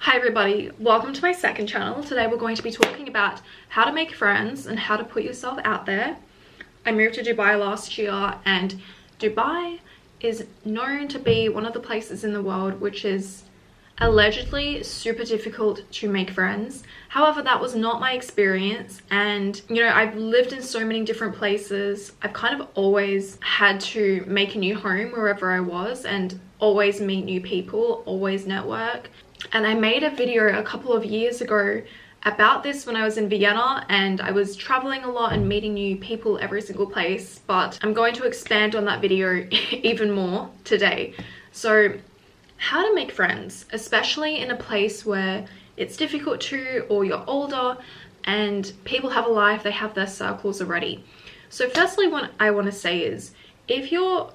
Hi everybody, welcome to my second channel. Today we're going to be talking about how to make friends and how to put yourself out there. I moved to Dubai last year, and Dubai is known to be one of the places in the world which is allegedly super difficult to make friends. However, that was not my experience, and I've lived in so many different places. I've kind of always had to make a new home wherever I was and always meet new people, always network. And I made a video a couple of years ago about this when I was in Vienna, and I was traveling a lot and meeting new people every single place, but I'm going to expand on that video even more today. So how to make friends, especially in a place where it's difficult to, or you're older and people have a life, they have their circles already. So firstly, what I want to say is, if you're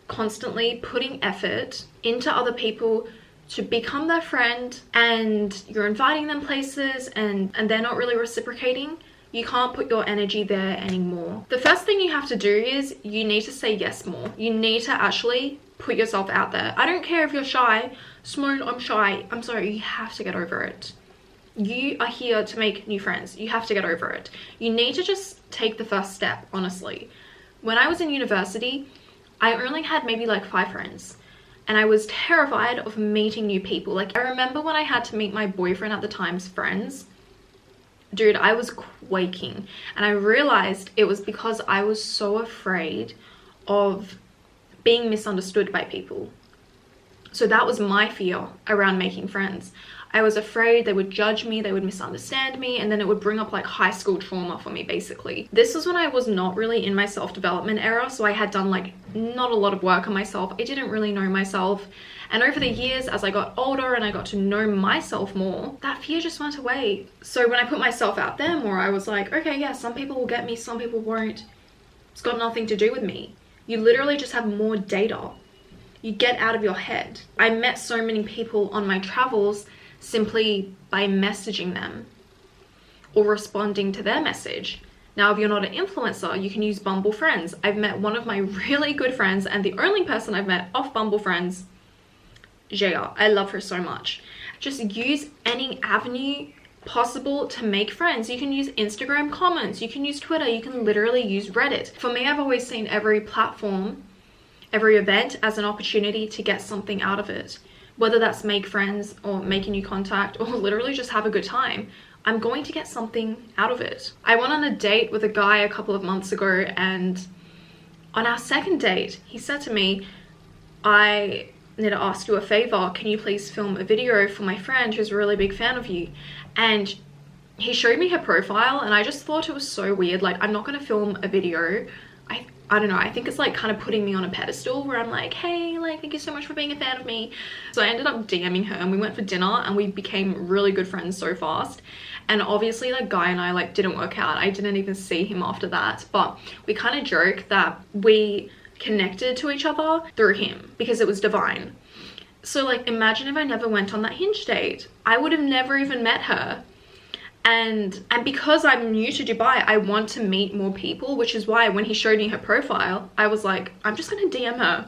constantly putting effort into other people to become their friend and you're inviting them places and they're not really reciprocating, you can't put your energy there anymore. The first thing you have to do is you need to say yes more. You need to actually put yourself out there. I don't care if you're shy. Simone, I'm shy. I'm sorry, you have to get over it. You are here to make new friends. You have to get over it. You need to just take the first step, honestly. When I was in university, I only had maybe like 5 friends. And I was terrified of meeting new people. Like, I remember when I had to meet my boyfriend at the time's friends, dude, I was quaking. And I realized it was because I was so afraid of being misunderstood by people. So that was my fear around making friends. I was afraid they would judge me, they would misunderstand me, and then it would bring up like high school trauma for me, basically. This was when I was not really in my self-development era, so I had done like not a lot of work on myself. I didn't really know myself. And over the years, as I got older and I got to know myself more, that fear just went away. So when I put myself out there more, I was like, okay, yeah, some people will get me, some people won't. It's got nothing to do with me. You literally just have more data. You get out of your head. I met so many people on my travels simply by messaging them or responding to their message. Now, if you're not an influencer, you can use Bumble Friends. I've met one of my really good friends, and the only person I've met off Bumble Friends, Jaya. I love her so much. Just use any avenue possible to make friends. You can use Instagram comments, you can use Twitter, you can literally use Reddit. For me, I've always seen every platform, every event as an opportunity to get something out of it. Whether that's make friends or make a new contact or literally just have a good time, I'm going to get something out of it. I went on a date with a guy a couple of months ago, and on our second date, he said to me, I need to ask you a favor. Can you please film a video for my friend who's a really big fan of you? And he showed me her profile, and I just thought it was so weird. Like, I'm not going to film a video. I don't know, I think it's like kind of putting me on a pedestal where I'm like, hey, like, thank you so much for being a fan of me. So I ended up DMing her, and we went for dinner, and we became really good friends so fast. And obviously that guy and I like didn't work out. I didn't even see him after that, but we kind of joke that we connected to each other through him because it was divine. So like, imagine if I never went on that Hinge date. I would have never even met her. And because I'm new to Dubai, I want to meet more people, which is why when he showed me her profile, I was like, I'm just gonna DM her.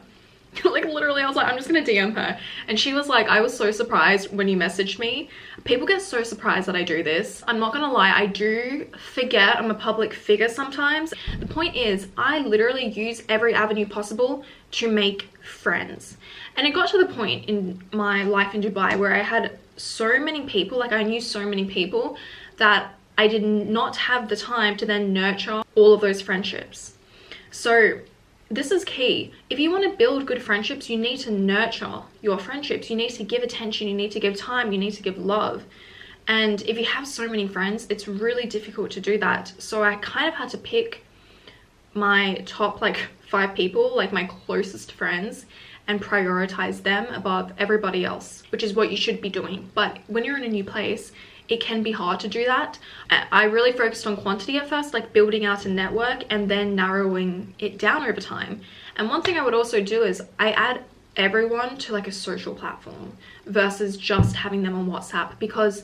Like, literally, I was like, I'm just gonna DM her. And she was like, I was so surprised when you messaged me. People get so surprised that I do this. I'm not gonna lie, I do forget I'm a public figure sometimes. The point is, I literally use every avenue possible to make friends. And it got to the point in my life in Dubai where I had so many people, like I knew so many people, that I did not have the time to then nurture all of those friendships. So this is key. If you want to build good friendships, you need to nurture your friendships. You need to give attention, you need to give time, you need to give love. And if you have so many friends, it's really difficult to do that. So I kind of had to pick my top like 5 people, like my closest friends, and prioritize them above everybody else, which is what you should be doing. But when you're in a new place, it can be hard to do that. I really focused on quantity at first, like building out a network and then narrowing it down over time. And one thing I would also do is I add everyone to like a social platform versus just having them on WhatsApp, because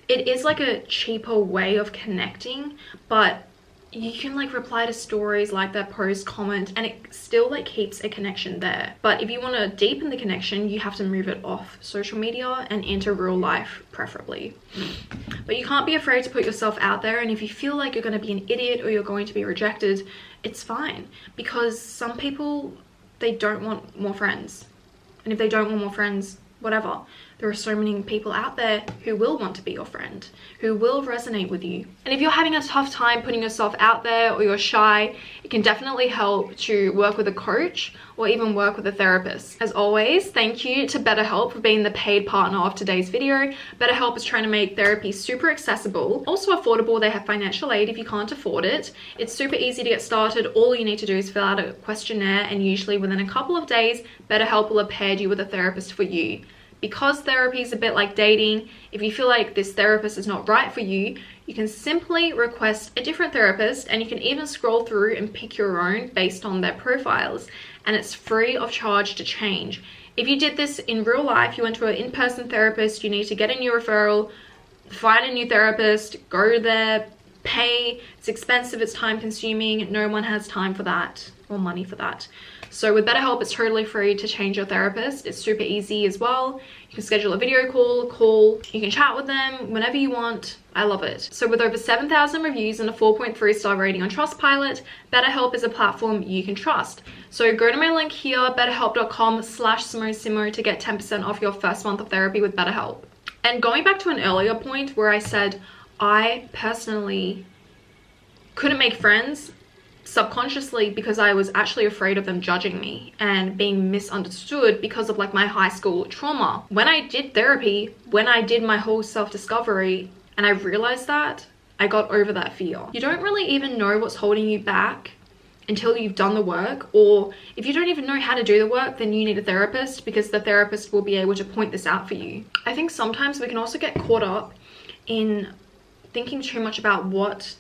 it is like a cheaper way of connecting, but you can like reply to stories, like that post, comment, and it still like keeps a connection there. But if you want to deepen the connection, you have to move it off social media and into real life, preferably. But you can't be afraid to put yourself out there, and if you feel like you're going to be an idiot or you're going to be rejected, it's fine, because some people, they don't want more friends, and if they don't want more friends, whatever. There are so many people out there who will want to be your friend, who will resonate with you. And if you're having a tough time putting yourself out there, or you're shy, it can definitely help to work with a coach or even work with a therapist. As always, thank you to BetterHelp for being the paid partner of today's video. BetterHelp is trying to make therapy super accessible, also affordable. They have financial aid if you can't afford it. It's super easy to get started. All you need to do is fill out a questionnaire, and usually within a couple of days, BetterHelp will have paired you with a therapist for you. Because therapy is a bit like dating, if you feel like this therapist is not right for you, you can simply request a different therapist, and you can even scroll through and pick your own based on their profiles, and it's free of charge to change. If you did this in real life, you went to an in-person therapist, you need to get a new referral, find a new therapist, go there, pay. It's expensive, it's time consuming. No one has time for that or money for that. So with BetterHelp, it's totally free to change your therapist. It's super easy as well. You can schedule a video call, you can chat with them whenever you want. I love it. So with over 7,000 reviews and a 4.3 star rating on Trustpilot, BetterHelp is a platform you can trust. So go to my link here, betterhelp.com/SimoSimo, to get 10% off your first month of therapy with BetterHelp. And going back to an earlier point where I said I personally couldn't make friends subconsciously because I was actually afraid of them judging me and being misunderstood because of like my high school trauma. When I did therapy, when I did my whole self-discovery and I realized that, I got over that fear. You don't really even know what's holding you back until you've done the work, or if you don't even know how to do the work, then you need a therapist, because the therapist will be able to point this out for you. I think sometimes we can also get caught up in thinking too much about what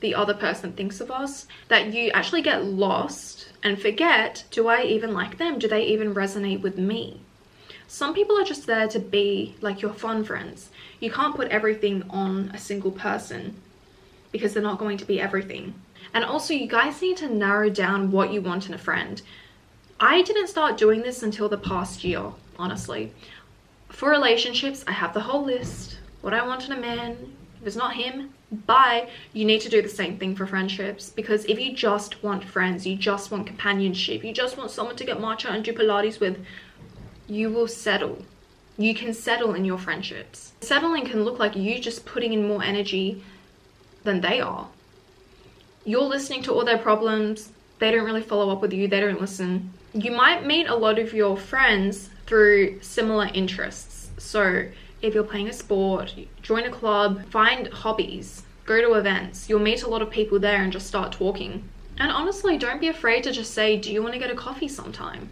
the other person thinks of us, that you actually get lost and forget, do I even like them? Do they even resonate with me? Some people are just there to be like your fun friends. You can't put everything on a single person because they're not going to be everything. And also, you guys need to narrow down what you want in a friend. I didn't start doing this until the past year, honestly. For relationships, I have the whole list. What I want in a man. If it's not him, bye. You need to do the same thing for friendships, because if you just want friends, you just want companionship, you just want someone to get matcha and do Pilates with, you will settle. You can settle in your friendships. Settling can look like you just putting in more energy than they are. You're listening to all their problems, they don't really follow up with you, they don't listen. You might meet a lot of your friends through similar interests. So if you're playing a sport, join a club, find hobbies, go to events. You'll meet a lot of people there and just start talking. And honestly, don't be afraid to just say, do you want to get a coffee sometime?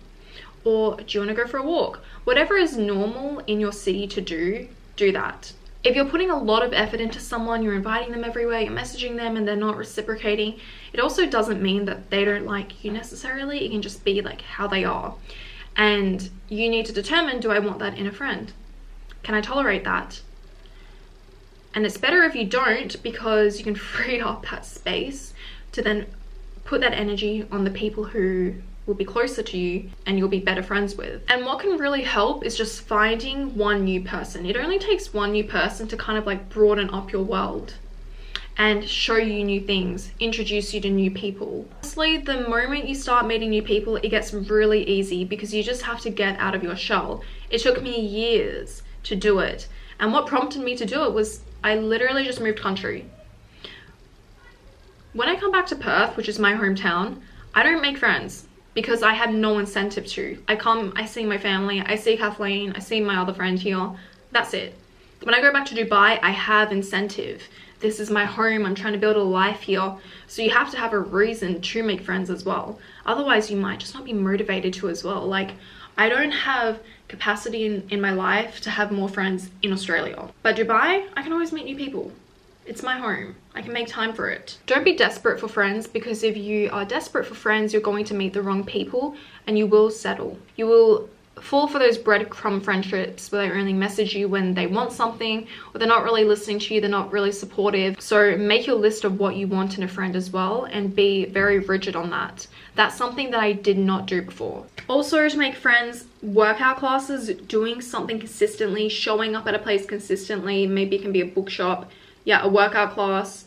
Or do you want to go for a walk? Whatever is normal in your city to do, do that. If you're putting a lot of effort into someone, you're inviting them everywhere, you're messaging them and they're not reciprocating, it also doesn't mean that they don't like you necessarily. It can just be like how they are. And you need to determine, do I want that in a friend? Can I tolerate that? And it's better if you don't, because you can free up that space to then put that energy on the people who will be closer to you and you'll be better friends with. And what can really help is just finding one new person. It only takes one new person to kind of like broaden up your world and show you new things, introduce you to new people. Honestly, the moment you start meeting new people, it gets really easy because you just have to get out of your shell. It took me years to do it. And what prompted me to do it was I literally just moved country. When I come back to Perth, which is my hometown, I don't make friends because I had no incentive to. I come, I see my family, I see Kathleen, I see my other friend here. That's it. When I go back to Dubai, I have incentive. This is my home, I'm trying to build a life here. So you have to have a reason to make friends as well. Otherwise, you might just not be motivated to as well. Like, I don't have capacity in my life to have more friends in Australia. But Dubai, I can always meet new people. It's my home. I can make time for it. Don't be desperate for friends, because if you are desperate for friends, you're going to meet the wrong people and you will settle. You will fall for those breadcrumb friendships where they only message you when they want something, or they're not really listening to you, they're not really supportive. So make your list of what you want in a friend as well, and be very rigid on that. That's something that I did not do before. Also, to make friends, workout classes, doing something consistently, showing up at a place consistently. Maybe it can be a bookshop, yeah, a workout class.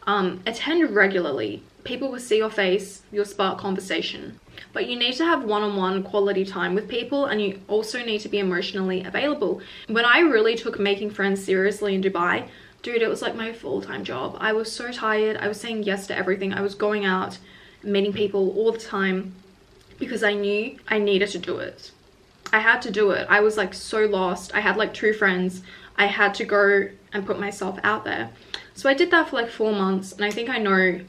Attend regularly. People will see your face, you'll spark conversation. But you need to have one-on-one quality time with people, and you also need to be emotionally available. When I really took making friends seriously in Dubai, dude, it was like my full-time job. I was so tired. I was saying yes to everything. I was going out, meeting people all the time because I knew I needed to do it. I had to do it. I was like so lost. I had like 2 friends. I had to go and put myself out there. So I did that for like 4 months, and I think I know,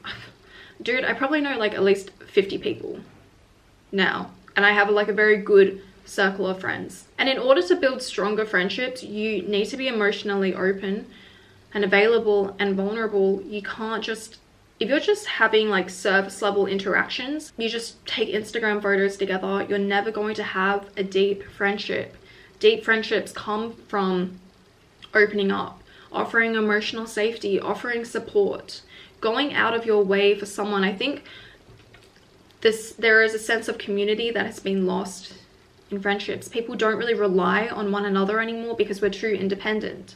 dude, I probably know like at least 50 people now, and I have like a very good circle of friends. And in order to build stronger friendships, you need to be emotionally open and available and vulnerable. You can't just, if you're just having like surface level interactions, you just take Instagram photos together, you're never going to have a deep friendship. Deep friendships come from opening up, offering emotional safety, offering support, going out of your way for someone. I think there is a sense of community that has been lost in friendships. People don't really rely on one another anymore because we're too independent.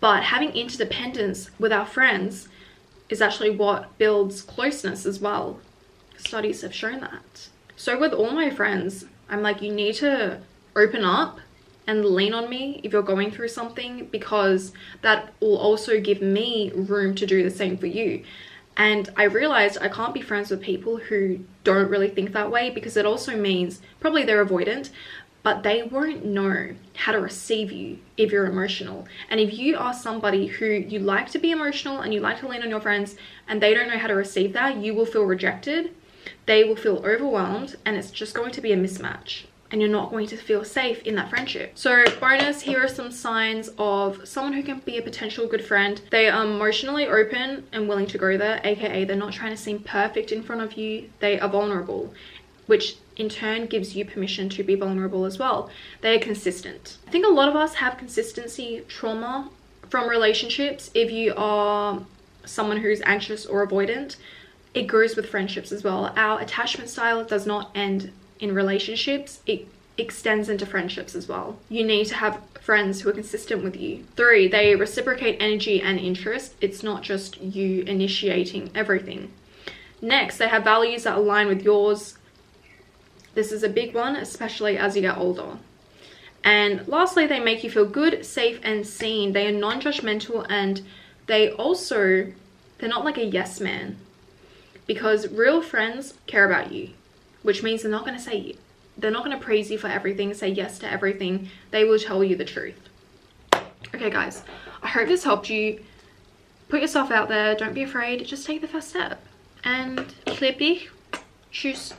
But having interdependence with our friends is actually what builds closeness as well. Studies have shown that. So with all my friends, I'm like, you need to open up and lean on me if you're going through something, because that will also give me room to do the same for you. And I realized I can't be friends with people who don't really think that way, because it also means probably they're avoidant, but they won't know how to receive you if you're emotional. And if you are somebody who you like to be emotional and you like to lean on your friends and they don't know how to receive that, you will feel rejected, they will feel overwhelmed, and it's just going to be a mismatch. And you're not going to feel safe in that friendship. So bonus, here are some signs of someone who can be a potential good friend. They are emotionally open and willing to go there, aka they're not trying to seem perfect in front of you. They are vulnerable, which in turn gives you permission to be vulnerable as well. They are consistent. I think a lot of us have consistency trauma from relationships. If you are someone who's anxious or avoidant, it goes with friendships as well. Our attachment style does not end in relationships, it extends into friendships as well. You need to have friends who are consistent with you. 3, they reciprocate energy and interest. It's not just you initiating everything. Next, they have values that align with yours. This is a big one, especially as you get older. And lastly, they make you feel good, safe, and seen. They are non-judgmental, and they're not like a yes man, because real friends care about you. Which means they're not going to praise you for everything, say yes to everything. They will tell you the truth. Okay guys, I hope this helped you. Put yourself out there, don't be afraid, just take the first step. And clippy, tschüss.